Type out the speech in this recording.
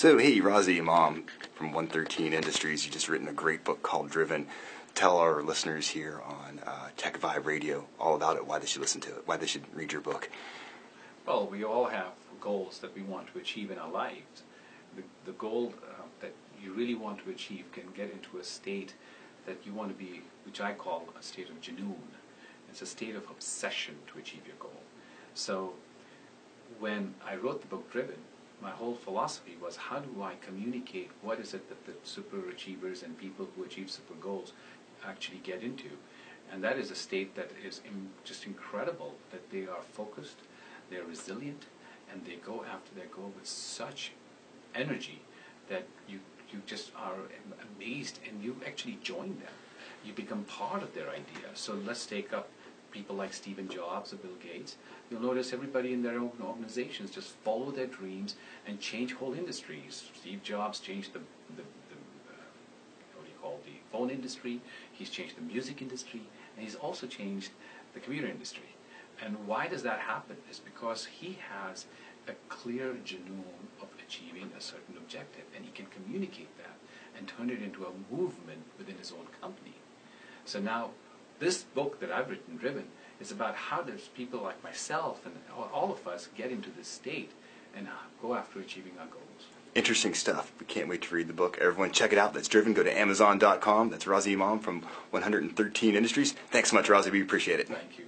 So, hey, Razi Imam from 113 Industries, you just written a great book called Driven. Tell our listeners here on Tech Vibe Radio all about it, why they should listen to it, why they should read your book. Well, we all have goals that we want to achieve in our lives. The goal that you really want to achieve can get into a state that you want to be, which I call a state of junoon. It's a state of obsession to achieve your goal. So when I wrote the book Driven, my whole philosophy was, how do I communicate what is it that the super achievers and people who achieve super goals actually get into? And that is a state that is just incredible, that they are focused, they're resilient, and they go after their goal with such energy that you just are amazed, and you actually join them. You become part of their idea. So let's take up people like Steve Jobs or Bill Gates. You'll notice everybody in their own organizations just follow their dreams and change whole industries. Steve Jobs changed the phone industry. He's changed the music industry, and he's also changed the computer industry. And why does that happen? Is because he has a clear junoon of achieving a certain objective, and he can communicate that and turn it into a movement within his own company. So now, this book that I've written, Driven, is about how does people like myself and all of us get into this state and go after achieving our goals. Interesting stuff. We can't wait to read the book. Everyone check it out. That's Driven. Go to Amazon.com. That's Razi Imam from 113 Industries. Thanks so much, Razi. We appreciate it. Thank you.